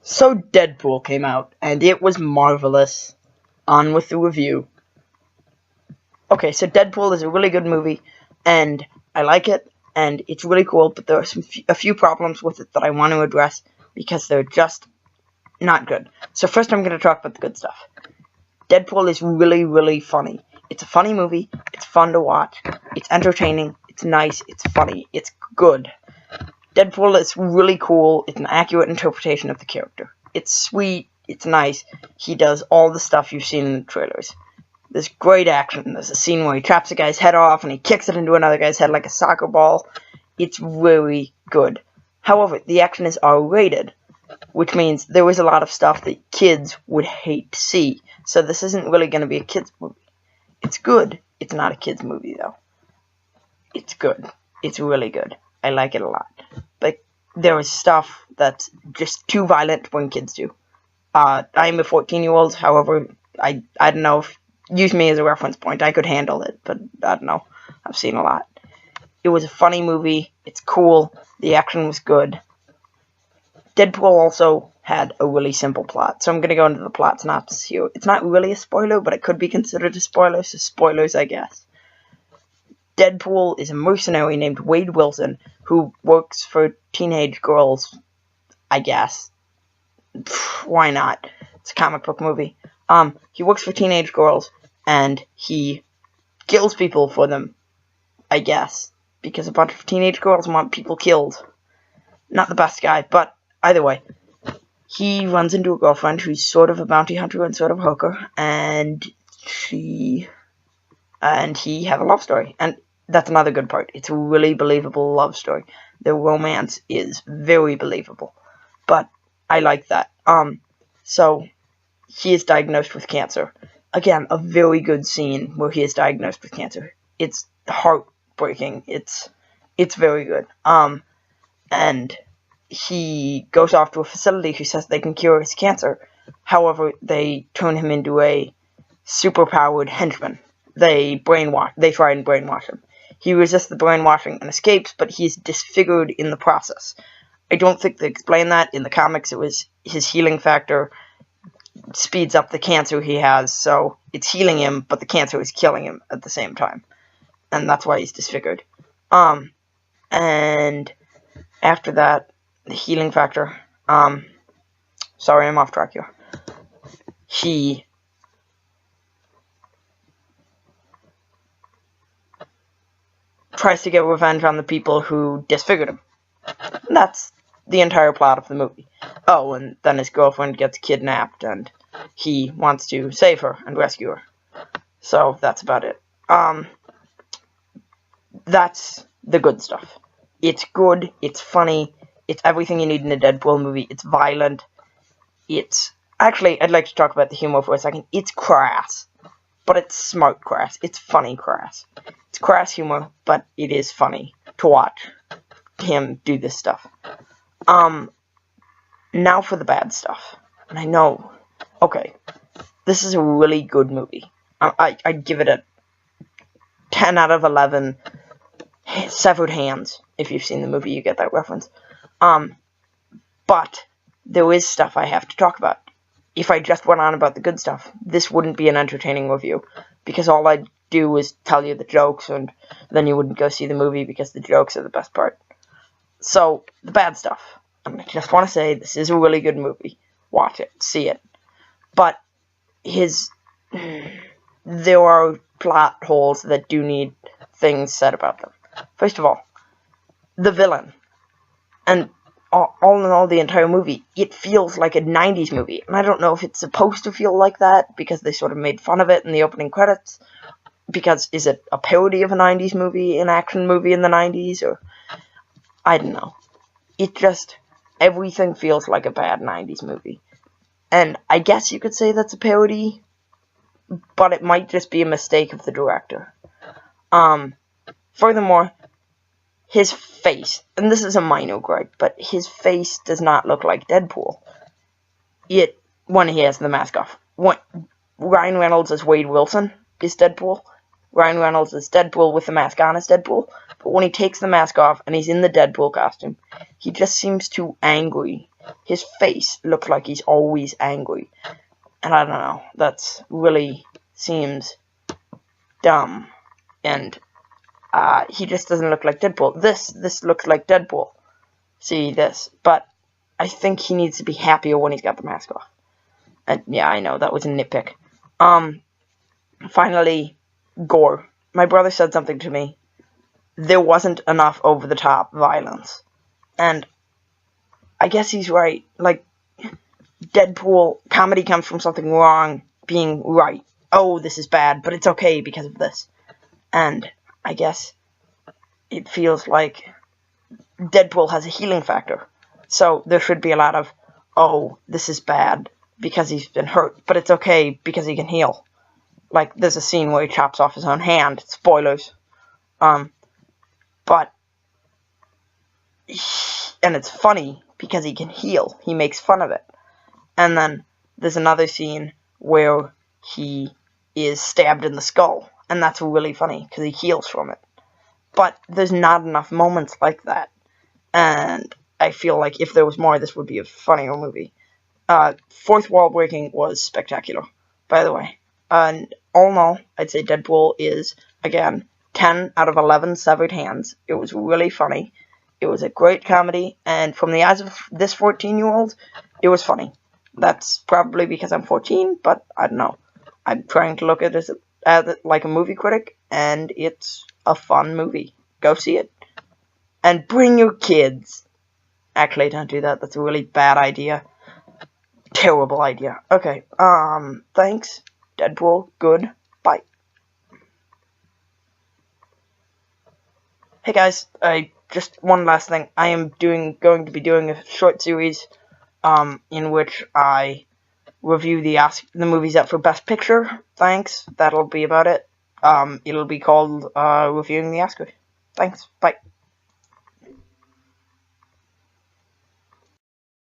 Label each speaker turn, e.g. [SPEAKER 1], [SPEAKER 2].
[SPEAKER 1] So Deadpool came out, and it was marvelous. On with the review. Okay, so Deadpool is a really good movie, and I like it, and it's really cool, but there are a few problems with it that I want to address, because they're just not good. So first I'm going to talk about the good stuff. Deadpool is really, really funny. It's a funny movie, it's fun to watch, it's entertaining, it's nice, it's funny, it's good. Deadpool is really cool, it's an accurate interpretation of the character. It's sweet, it's nice, he does all the stuff you've seen in the trailers. There's great action, there's a scene where he chops a guy's head off and he kicks it into another guy's head like a soccer ball. It's really good. However, the action is R-rated, which means there is a lot of stuff that kids would hate to see. So this isn't really going to be a kids movie. It's good. It's not a kids movie, though. It's good. It's really good. I like it a lot. But there is stuff that's just too violent to bring kids to. I'm a 14-year-old, however, I don't know if... Use me as a reference point. I could handle it, but I don't know. I've seen a lot. It was a funny movie. It's cool. The action was good. Deadpool also had a really simple plot, so I'm going to go into the plot synopsis here. It's not really a spoiler, but it could be considered a spoiler, so spoilers, I guess. Deadpool is a mercenary named Wade Wilson who works for teenage girls, I guess. Why not? It's a comic book movie. He works for teenage girls, and he kills people for them, I guess, because a bunch of teenage girls want people killed. Not the best guy, but either way, he runs into a girlfriend who's sort of a bounty hunter and sort of a hooker, and he have a love story, and that's another good part. It's a really believable love story. The romance is very believable, but I like that. So he is diagnosed with cancer. Again, a very good scene where he is diagnosed with cancer. It's heartbreaking. It's very good. And he goes off to a facility who says they can cure his cancer. However, they turn him into a superpowered henchman. They try and brainwash him. He resists the brainwashing and escapes, but he's disfigured in the process. I don't think they explain that. In the comics, it was his healing factor speeds up the cancer he has, so it's healing him, but the cancer is killing him at the same time. And that's why he's disfigured. And after that, the healing factor, sorry, I'm off track here. He tries to get revenge on the people who disfigured him. And that's the entire plot of the movie. Oh, and then his girlfriend gets kidnapped, and he wants to save her and rescue her. So, that's about it. That's the good stuff. It's good, it's funny, it's everything you need in a Deadpool movie, it's violent, actually, I'd like to talk about the humor for a second. It's crass, but it's smart crass. It's funny crass. It's crass humor, but it is funny to watch him do this stuff. Now for the bad stuff. And I know, okay, this is a really good movie. I'd give it a 10 out of 11 severed hands. If you've seen the movie, you get that reference. But there is stuff I have to talk about. If I just went on about the good stuff, this wouldn't be an entertaining review, because all I'd do is tell you the jokes, and then you wouldn't go see the movie because the jokes are the best part. So, the bad stuff. I just want to say, this is a really good movie. Watch it. See it. But, there are plot holes that do need things said about them. First of all, the villain. And all in all, the entire movie, it feels like a 90s movie. And I don't know if it's supposed to feel like that, because they sort of made fun of it in the opening credits. Because, is it a parody of a 90s movie, an action movie in the 90s, or... I don't know. It just... everything feels like a bad 90s movie. And I guess you could say that's a parody, but it might just be a mistake of the director. Furthermore, his face, and this is a minor gripe, but his face does not look like Deadpool. When he has the mask off. Ryan Reynolds as Wade Wilson is Deadpool. Ryan Reynolds is Deadpool with the mask on as Deadpool. But when he takes the mask off and he's in the Deadpool costume, he just seems too angry. his face looks like he's always angry. And I don't know, that's really seems dumb. And he just doesn't look like Deadpool. This looks like Deadpool. See this, but I think he needs to be happier when he's got the mask off. And yeah, I know that was a nitpick. Finally, gore. My brother said something to me. There wasn't enough over-the-top violence, and I guess he's right. Like, Deadpool comedy comes from something wrong being right. Oh, this is bad, but it's okay because of this. And I guess it feels like Deadpool has a healing factor. So there should be a lot of, oh, this is bad because he's been hurt, but it's okay because he can heal. Like, there's a scene where he chops off his own hand. Spoilers. But, and it's funny because he can heal. He makes fun of it. And then there's another scene where he is stabbed in the skull. And that's really funny because he heals from it. But there's not enough moments like that. And I feel like if there was more, this would be a funnier movie. Fourth wall breaking was spectacular, by the way. And all in all, I'd say Deadpool is, again, 10 out of 11 severed hands. It was really funny. It was a great comedy, and from the eyes of this 14-year-old, it was funny. That's probably because I'm 14, but I don't know. I'm trying to look at it like a movie critic, and it's a fun movie. Go see it. And bring your kids. Actually, don't do that. That's a really bad idea. Terrible idea. Okay, thanks. Deadpool, good. Bye. Hey guys, just one last thing. I am going to be doing a short series, in which I review the movies up for Best Picture. Thanks. That'll be about it. It'll be called, Reviewing the Oscars. Thanks. Bye.